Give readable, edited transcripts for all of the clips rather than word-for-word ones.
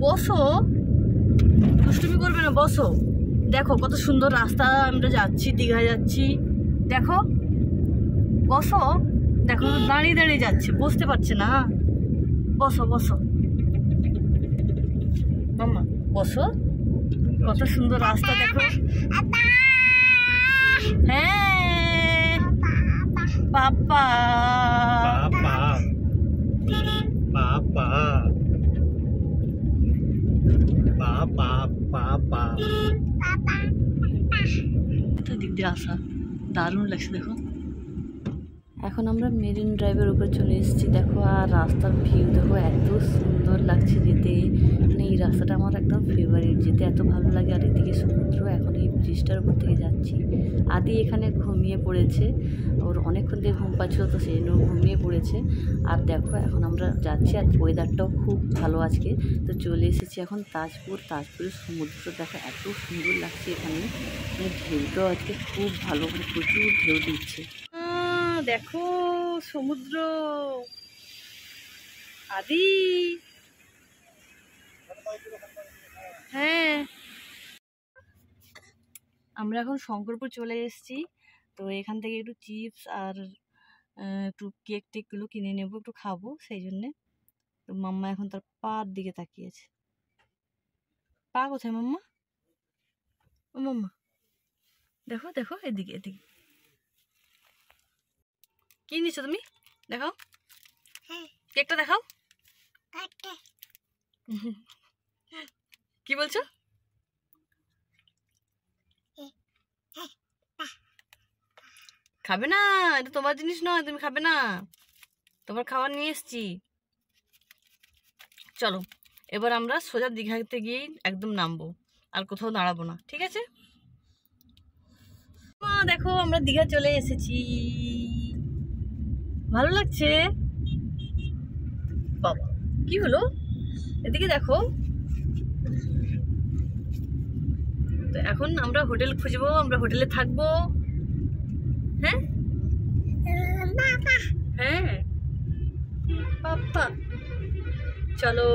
বসো, দুষ্টুমি করবে না, বসো। দেখো কত সুন্দর রাস্তা, আমরা যাচ্ছি, দীঘা যাচ্ছি। দেখো, বসো। দেখো দাঁড়িয়ে দাঁড়িয়ে যাচ্ছে, বসতে পারছে না। বসো বসো মাম্মা, বসো। কত সুন্দর রাস্তা দেখো। হ্যাঁ পাপা, দিক দিয়ে আসা দারুণ লাগছে দেখো। এখন আমরা মেরিন ড্রাইভের উপরে চলে এসেছি। দেখো আর রাস্তার ভিউ দেখো, এত সুন্দর লাগছে যেতে। মানে এই রাস্তাটা আমার একদম ফেভারিট, যেতে এত ভালো লাগে। আর এদিকে সমুদ্র। এখন এই ব্রিজটার উপর থেকে যাচ্ছি। আদি এখানে ঘুমিয়ে পড়েছে, ওর অনেকক্ষণ থেকে ঘুম পাচ্ছিল, তো সেই জন্য ঘুমিয়ে পড়েছে। আর দেখো এখন আমরা যাচ্ছি, আর ওয়েদারটাও খুব ভালো আজকে। তো চলে এসেছি এখন তাজপুর। তাজপুরের সমুদ্র দেখো এত সুন্দর লাগছে এখানে। মানে ঢেউটাও আজকে খুব ভালো, মানে প্রচুর ঢেউ দিচ্ছে। দেখো সমুদ্র। আদি, হ্যাঁ আমরা এখন শঙ্করপুর চলে এসেছি। তো এখান থেকে একটু চিপস আর একটু কেক টেকগুলো কিনে নেবো, একটু খাবো সেই জন্যে। তো মাম্মা এখন তার পার দিকে তাকিয়েছে। পা কোথায় মাম্মা? ও মাম্মা দেখো দেখো, এদিকে এদিকে। কি নিচ্ছ তুমি? দেখাও, কেকটা দেখাও। কি বলছো? খাবে না, এটা তোমার জিনিস নয়, তুমি খাবে না। তোমার খাবার নিয়ে এসছি। চলো এবার আমরা সোজা দীঘাতে গিয়েই একদম নামবো, আর কোথাও দাঁড়াবো না, ঠিক আছে? দেখো আমরা দীঘা চলে এসেছি, ভালো লাগছে। বাবা কি হলো, এদিকে দেখো। তো এখন আমরা হোটেল খুঁজবো, আমরা হোটেলে থাকবো। হ্যাঁ হ্যাঁ পাপা, চলো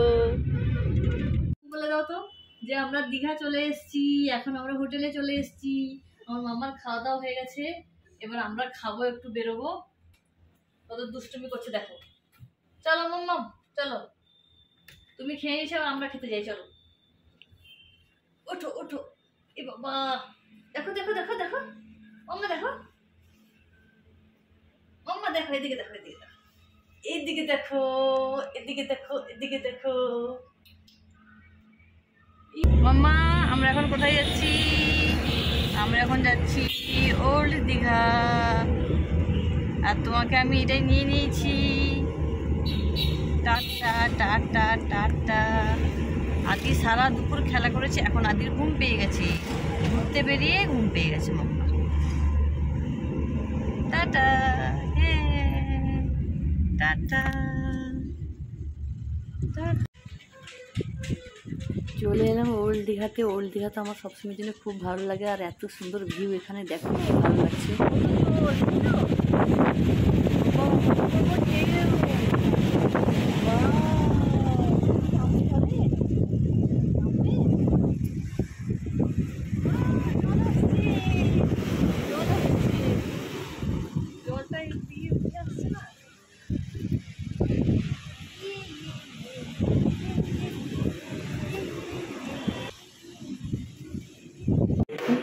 বলে দাও তো যে আমরা দীঘা চলে এসেছি। এখন আমরা হোটেলে চলে এসেছি। আমার মামার খাওয়া দাওয়া হয়ে গেছে, এবার আমরা খাবো, একটু বেরোবো। কত দুষ্টুমি করছে দেখো। চলো মাম্মা চলো, তুমি খেয়ে নিয়েছো, আমরা খেতে যাই, চলো। ওঠো ওঠো, এ বাবা দেখো দেখো দেখো দেখো, মাম্মা দেখো, মাম্মা দেখো, এদিকে দেখো, এদিকে দেখো, এদিকে দেখো, এদিকে দেখো, এদিকে দেখো। মাম্মা আমরা এখন কোথায় যাচ্ছি? আমরা এখন যাচ্ছি ওল্ড দীঘা। আর তোমাকে আমি এটাই নিয়ে নিয়েছি। Tata tata tata. আদি সারা দুপুর খেলা করেছে, এখন আদির ঘুম পেয়ে গেছে, ঘুরতে বেরিয়ে ঘুম পেয়ে গেছে মাম্মা। টাটা, হ্যাঁ টাটা। চলে এলাম ওল্ড দীঘাতে। ওল্ড দীঘা তো আমার সবসময়ের জন্য খুব ভালো লাগে, আর এত সুন্দর ভিউ এখানে দেখো, খুব ভালো লাগছে।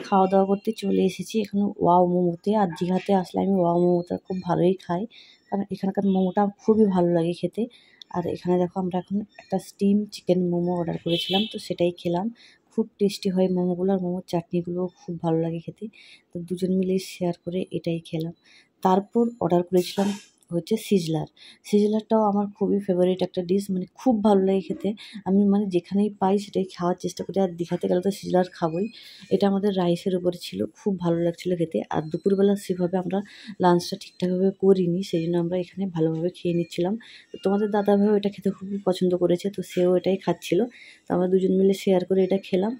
খাওয়া দাওয়া করতে চলে এসেছি এখানে ওয়াও মোমোতে। আর দীঘাতে আসলে আমি ওয়াও মোমোটা খুব ভালোই খাই, কারণ এখানকার মোমোটা খুবই ভালো লাগে খেতে। আর এখানে দেখো আমরা এখন একটা স্টিম চিকেন মোমো অর্ডার করেছিলাম, তো সেটাই খেলাম। খুব টেস্টি হয় মোমোগুলো, আর মোমোর চাটনিগুলোও খুব ভালো লাগে খেতে। তো দুজন মিলে শেয়ার করে এটাই খেলাম। তারপর অর্ডার করেছিলাম হচ্ছে সিজলার। সিজলারটাও আমার খুবই ফেভারিট একটা ডিশ, মানে খুব ভালো লাগে খেতে। আমি মানে যেখানেই পাই সেটাই খাওয়ার চেষ্টা করি, আর দীঘাতে গেলে তো সিজলার খাবোই। এটা আমাদের রাইসের উপরে ছিল, খুব ভালো লাগছিলো খেতে। আর দুপুরবেলা সেভাবে আমরা লাঞ্চটা ঠিকঠাকভাবে করিনি, সেই জন্য আমরা এখানে ভালোভাবে খেয়ে নিচ্ছিলাম। তো তোমাদের দাদাভাইও এটা খেতে খুবই পছন্দ করেছে, তো সেও এটাই খাচ্ছিল। তো আমরা দুজন মিলে শেয়ার করে এটা খেলাম।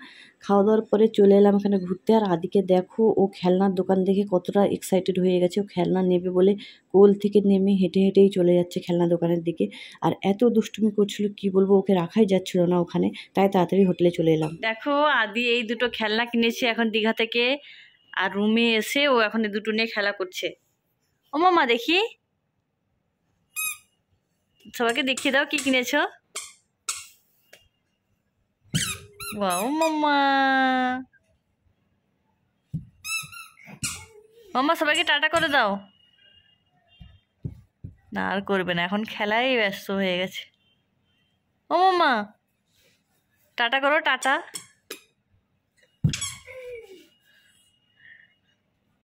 খাওয়া দাওয়ার পরে চলে এলাম এখানে ঘুরতে। আর আদিকে দেখো, ও খেলনার দোকান দেখে কতটা এক্সাইটেড হয়ে গেছে, ও খেলনা নেবে বলে কোল থেকে নেমে হেঁটে হেঁটেই চলে যাচ্ছে খেলনা দোকানের দিকে। আর এত দুষ্টুমি করছিল কি বলবো, ওকে রাখাই যাচ্ছিল না ওখানে, তাই তাড়াতাড়ি হোটেলে চলে এলাম। দেখো আদি এই দুটো খেলনা কিনেছে এখন দীঘা থেকে, আর রুমে এসে ও এখন এই দুটো নিয়ে খেলা করছে। ও মামা দেখি, সবাইকে দেখিয়ে দাও কি কিনেছো। ওয়াও মাম্মা, মাম্মা সবাইকে টাটা করে দাও। না আর করবে না, এখন খেলায় ব্যস্ত হয়ে গেছে। ও মাম্মা টাটা করো, টাটা।